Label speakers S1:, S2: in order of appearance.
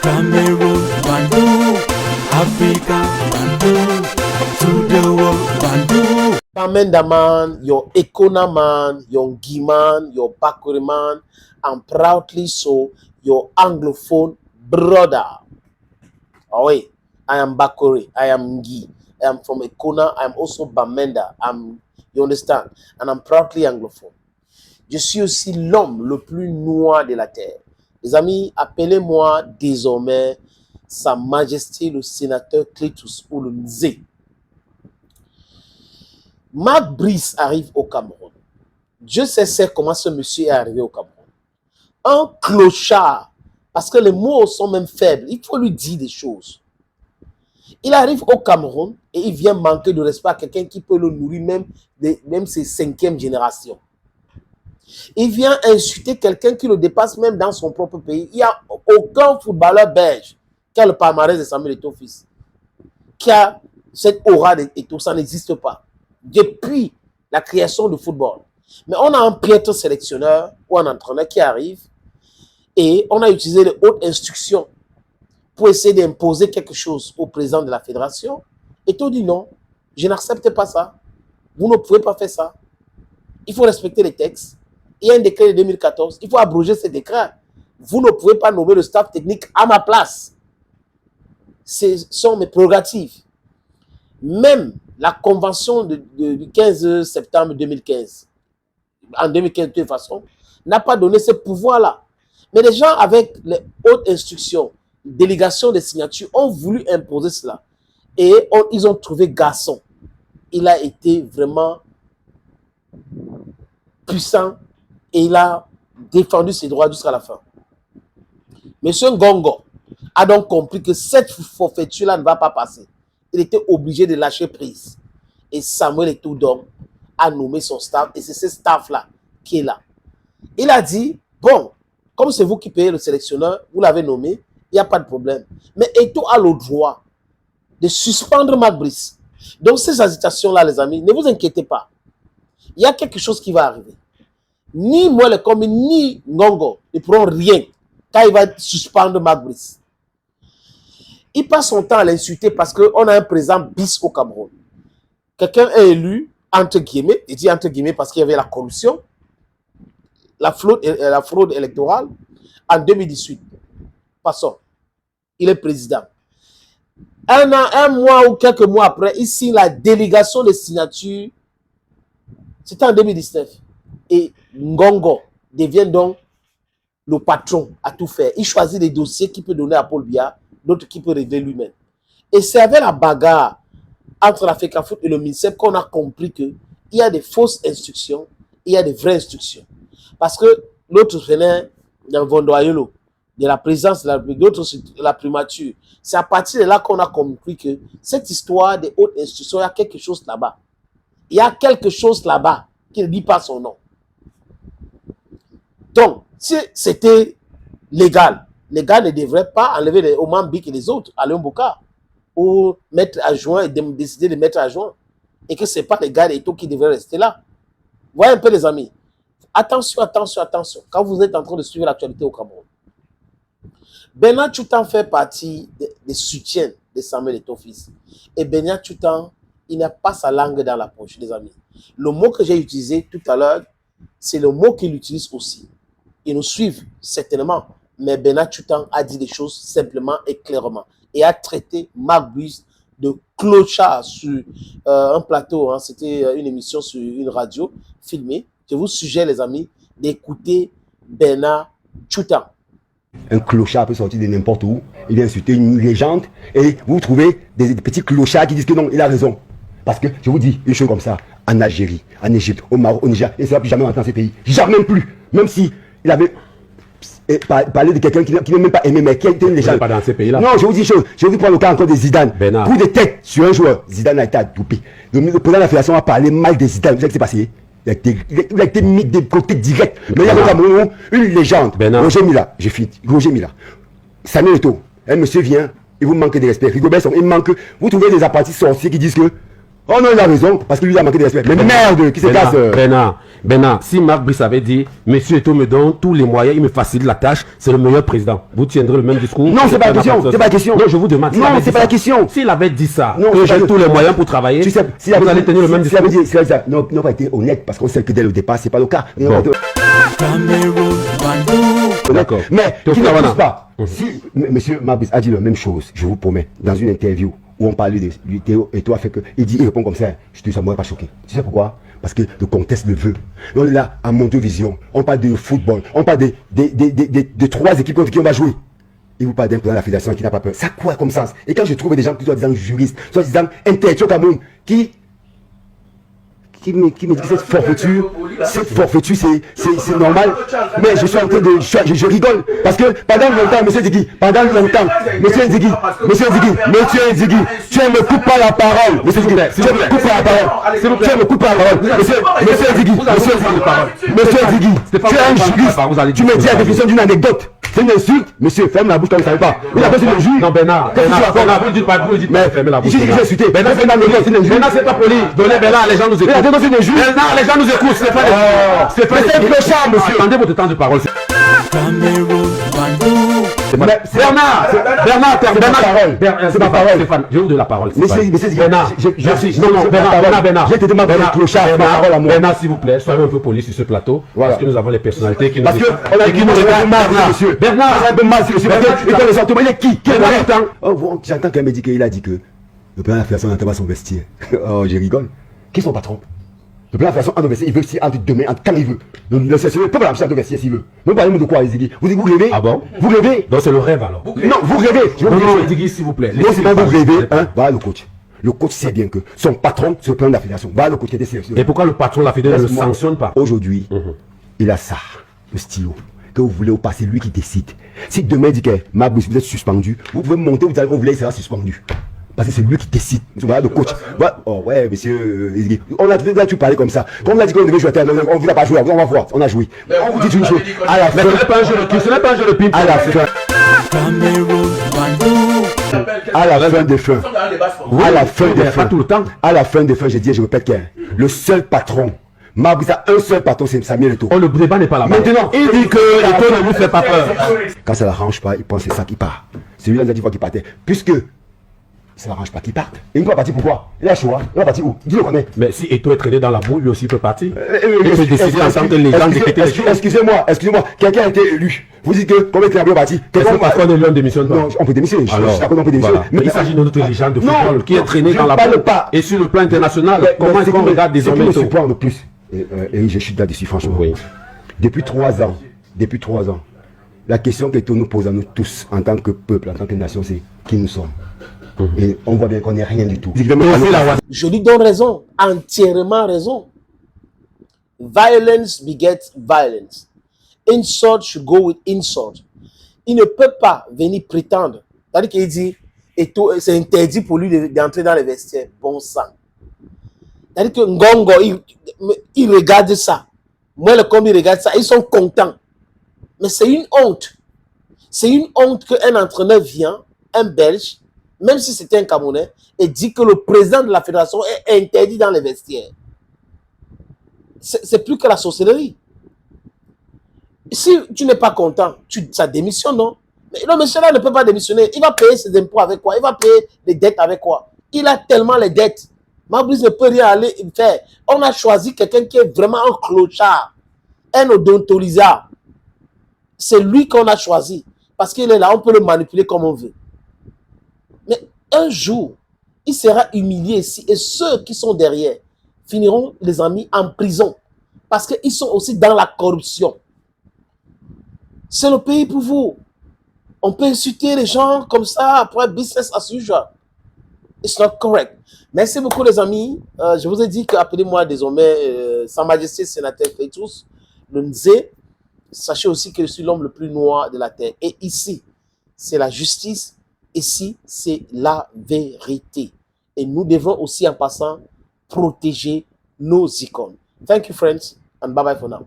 S1: Cameroon, Bandung, Africa, Bandung, to the world, Bandung.
S2: Bamenda man, your Ekona man, your Ngi man, your Bakuri man, and proudly so, your Anglophone brother. Oh wait, I am Bakuri, I am Ngi, I am from Ekona, I am also Bamenda, you understand? And I'm proudly anglophone. Je suis aussi l'homme le plus noir de la terre. Les amis, appelez-moi désormais Sa Majesté le sénateur Cletus ou le Nzé. Marc Brice arrive au Cameroun. Dieu sait comment ce monsieur est arrivé au Cameroun. Un clochard, parce que les mots sont même faibles, il faut lui dire des choses. Il arrive au Cameroun et il vient manquer de respect à quelqu'un qui peut le nourrir même ses 5e générations. Il vient insulter quelqu'un qui le dépasse même dans son propre pays. Il n'y a aucun footballeur belge qui a le palmarès de Samuel Eto'o-Fils, qui a cette aura d'Eto'o, ça n'existe pas. Depuis la création du football. Mais on a un piètre sélectionneur ou un entraîneur qui arrive et on a utilisé les hautes instructions pour essayer d'imposer quelque chose au président de la fédération. Eto'o dit non, je n'accepte pas ça. Vous ne pouvez pas faire ça. Il faut respecter les textes. Il y a un décret de 2014. Il faut abroger ce décret. Vous ne pouvez pas nommer le staff technique à ma place. Ce sont mes prérogatives. Même la convention du 15 septembre 2015, en 2015 de toute façon, n'a pas donné ce pouvoir-là. Mais les gens avec les hautes instructions, délégation des signatures, ont voulu imposer cela. Et ils ont trouvé garçon. Il a été vraiment puissant et il a défendu ses droits jusqu'à la fin. Monsieur Ngongo a donc compris que cette forfaiture-là ne va pas passer. Il était obligé de lâcher prise. Et Samuel Eto'o a nommé son staff et c'est ce staff-là qui est là. Il a dit, bon, comme c'est vous qui payez le sélectionneur, vous l'avez nommé, il n'y a pas de problème. Mais Eto'o a le droit de suspendre Marc Brice. Donc ces agitations-là, les amis, ne vous inquiétez pas. Il y a quelque chose qui va arriver. Ni moi, les communes, ni Ngongo ne pourront rien quand il va suspendre Marc Brice. Il passe son temps à l'insulter parce qu'on a un président bis au Cameroun. Quelqu'un est élu, entre guillemets, il dit entre guillemets parce qu'il y avait la corruption, la fraude électorale en 2018. Passons. Il est président. Un mois ou quelques mois après, il signe la délégation de signature. C'était en 2019. Et Ngongo devient donc le patron à tout faire. Il choisit des dossiers qu'il peut donner à Paul Biya, d'autres qu'il peut régler lui-même. Et c'est avec la bagarre entre la FECAFOOT et le MINSEP qu'on a compris qu'il y a des fausses instructions et il y a des vraies instructions. Parce que l'autre venait d'un Vondoayolo, de la présidence de la République, l'autre de la primature. C'est à partir de là qu'on a compris que cette histoire des hautes instructions, il y a quelque chose là-bas. Il y a quelque chose là-bas qui ne dit pas son nom. Donc, si c'était légal, les gars ne devraient pas enlever les Omambik et les autres à Léon-Bouka ou mettre à joint et décider de mettre à joint. Et que ce n'est pas les gars et tout qui devraient rester là. Voyez un peu les amis. Attention, attention, attention. Quand vous êtes en train de suivre l'actualité au Cameroun, Bernard Tchoutan fait partie des soutiens de Samuel Eto'o-Fils. Et Bernard Tchoutan, il n'a pas sa langue dans la poche, les amis. Le mot que j'ai utilisé tout à l'heure, c'est le mot qu'il utilise aussi. Ils nous suivent certainement, mais Bernard Tchoutan a dit des choses simplement et clairement et a traité Marc Brice de clochard sur un plateau. Hein, c'était une émission sur une radio filmée. Je vous suggère, les amis, d'écouter Bernard Tchoutan.
S3: Un clochard peut sortir de n'importe où, il vient insulter une légende et vous trouvez des petits clochards qui disent que non, il a raison. Parce que je vous dis une chose comme ça, en Algérie, en Égypte, au Maroc, au Niger, et ça ne va plus jamais rentrer dans ces pays. Jamais plus. Même si il avait parlé de quelqu'un qui n'est même pas aimé, mais qui était une légende.
S4: Pas dans ces pays-là.
S3: Non, je vous dis une chose. Je vous prends le cas encore de Zidane.
S4: Bernard.
S3: Pour des têtes sur un joueur, Zidane a été adoupé. Le président de la fédération a parlé mal de Zidane. Vous savez ce qui s'est passé? Il a été mis de côté direct. Mais il y a au Cameroun une légende.
S4: Bernard.
S3: Roger Mila, j'ai fini. Roger Mila. Samuel Eto'o, un monsieur vient, il vous manque de respect. Rigobert, il manque. Vous trouvez des apprentis sorciers qui disent que Oh non, il a raison, parce que lui il a manqué de respect. Mais merde, qui se casse.
S4: Bernard, si Marc Brice avait dit, Monsieur Eto'o me donne tous les moyens, il me facilite la tâche, c'est le meilleur président. Vous tiendrez le même discours?
S3: Non, c'est pas la question. C'est pas la question.
S4: Non, je vous demande.
S3: Non, c'est pas la question.
S4: S'il avait dit ça,
S3: non,
S4: que j'ai tous les moyens pour travailler,
S3: tu sais,
S4: vous allez tenir le même discours.
S3: Non, n'a pas été honnête, parce qu'on sait que dès le départ, c'est pas le cas.
S1: Cameroun, Bandou.
S3: D'accord. Mais qui ne pousse pas. Si monsieur Mabis a dit la même chose, je vous promets, dans une interview où on parlait de Théo et toi, fait que il répond comme ça, ça ne m'aurait pas choqué. Tu sais pourquoi? Parce que le contexte le veut. On est là à Mondovision, on parle de football, on parle de 3 équipes contre qui on va jouer. Il vous parle d'un président de la fédération qui n'a pas peur. Ça quoi comme sens? Et quand je trouve des gens qui sont disant juristes, soit disant intellectuels au Cameroun, qui me dit que cette forfaiture, c'est normal. Mais je suis en train de... Je rigole. Parce que pendant longtemps, monsieur Nzigui, monsieur Nzigui, tu ne me coupes pas la parole. Monsieur Nzigui, tu ne me coupes pas la parole. Tu ne me coupes pas la parole. Monsieur Nzigui, tu es un juriste. Tu me dis la définition d'une anecdote. C'est une insulte. Monsieur, ferme la bouche comme ça ne savez pas. Il a besoin de juge.
S4: Non, Bernard, vous dites pas, mais fermez la bouche.
S3: J'ai insulté.
S4: Bernard, c'est pas poli. Donnez Bernard, les gens nous écoutent. Bernard, les gens nous écoutent. C'est pas un clochard, monsieur. Attendez votre temps de parole.
S1: Cameroun, Bandou.
S4: Bernard, c'est ma parole. Stéphane, je vous donne la parole. Bernard, Bernard,
S3: j'ai te demandé un clochard,
S4: Bernard, s'il vous plaît, soyez un peu poli sur ce plateau, parce que nous avons les personnalités qui nous
S3: écoutent. Parce qu'on a dit monsieur. Bernard, un peu mal, monsieur. Il est qui? J'entends qu'un médic, il a dit que le président de la fédération n'entend pas son vestiaire. Oh, je rigole. Qui est son patron? Le président de la fédération entre vestiaire, il veut s'y entre demain, quand il veut. C'est le peuple de vestiaire s'il veut. Nous parlons de quoi, Izigui? Vous rêvez?
S4: Ah bon?
S3: Vous rêvez?
S4: Donc c'est le rêve alors.
S3: Non, vous rêvez.
S4: Non, Izigui, s'il vous plaît.
S3: Non, c'est pas vous rêvez, hein? Voilà le coach. Le coach sait bien que son patron, c'est le président de la fédération. Voilà le coach qui était sélectionné.
S4: Et pourquoi le patron de la fédération ne le sanctionne pas?
S3: Aujourd'hui, il a ça, le stylo. Que vous voulez ou pas, c'est lui qui décide. Si demain il dit que Mabus, vous êtes suspendu, vous pouvez monter, vous allez, vous voulez, il sera suspendu. Parce que c'est lui qui décide. Voilà le coach. Voilà. Oh ouais, monsieur. On a déjà tu parlais comme ça. Quand on a dit qu'on devait jouer à terre, on ne voulait pas jouer. On va voir. On a joué. On vous dit une chose. À la fin.
S4: Ce n'est pas un jeu de ping.
S3: À la fin.
S1: Cameroun, Bandou.
S3: À la fin des fins. À la fin des fins.
S4: Pas tout le temps.
S3: À la fin des fins, je dis, je répète que le seul patron. Mabus a un seul patron, c'est Samuel Eto'o.
S4: Oh, le débat n'est pas là.
S3: Maintenant,
S4: il dit que Eto'o ne lui fait pas peur.
S3: Quand ça l'arrange pas, il pense que c'est ça qui part. C'est lui qui a dit qu'il partait. Puisque ça n'arrange pas qu'il parte. Et il ne peut pas partir pourquoi? Il a le choix. Il va partir où? Dis-le connaît.
S4: Mais si Eto'o est traîné dans la boue, lui aussi peut partir. Il peut décider en tant que légende de quitter les choses.
S3: Excusez-moi. Quelqu'un a été élu. Vous dites que combien de temps parti?
S4: Pourquoi on démissionne pas?
S3: Non, on peut démissionner.
S4: Alors, voilà. Mais il s'agit de notre légende de football qui est traîné dans la boue. Et sur le plan international, comment est-ce qu'on regarde désormais Eto'o?
S3: Le plus. Et je suis là-dessus, franchement.
S4: Oui.
S3: Depuis 3 ans, la question que nous pose à nous tous, en tant que peuple, en tant que nation, c'est qui nous sommes. Et on voit bien qu'on n'est rien du tout.
S2: Je lui donne raison, entièrement raison. Violence begets violence. Insult should go with insult. Il ne peut pas venir prétendre. C'est-à-dire qu'il dit, c'est interdit pour lui d'entrer dans les vestiaires. Bon sang. C'est-à-dire que Ngongo, il regarde ça. Moi, le combi regarde ça. Ils sont contents. Mais c'est une honte. C'est une honte qu'un entraîneur vient, un Belge, même si c'était un Camerounais, et dit que le président de la fédération est interdit dans les vestiaires. C'est plus que la sorcellerie. Si tu n'es pas content, ça démissionne, non? Mais non, monsieur-là ne peut pas démissionner. Il va payer ses impôts avec quoi? Il va payer les dettes avec quoi? Il a tellement les dettes. Mabus ne peut rien aller faire. On a choisi quelqu'un qui est vraiment un clochard, un odontolisard. C'est lui qu'on a choisi. Parce qu'il est là, on peut le manipuler comme on veut. Mais un jour, il sera humilié ici. Et ceux qui sont derrière finiront, les amis, en prison. Parce qu'ils sont aussi dans la corruption. C'est le pays pour vous. On peut insulter les gens comme ça après business as usual. It's not correct. Merci beaucoup les amis. Je vous ai dit qu'appelez-moi désormais Sa Majesté Sénateur Feitus, le Nzé. Sachez aussi que je suis l'homme le plus noir de la terre. Et ici, c'est la justice. Ici, c'est la vérité. Et nous devons aussi, en passant, protéger nos icônes. Thank you, friends, and bye-bye for now.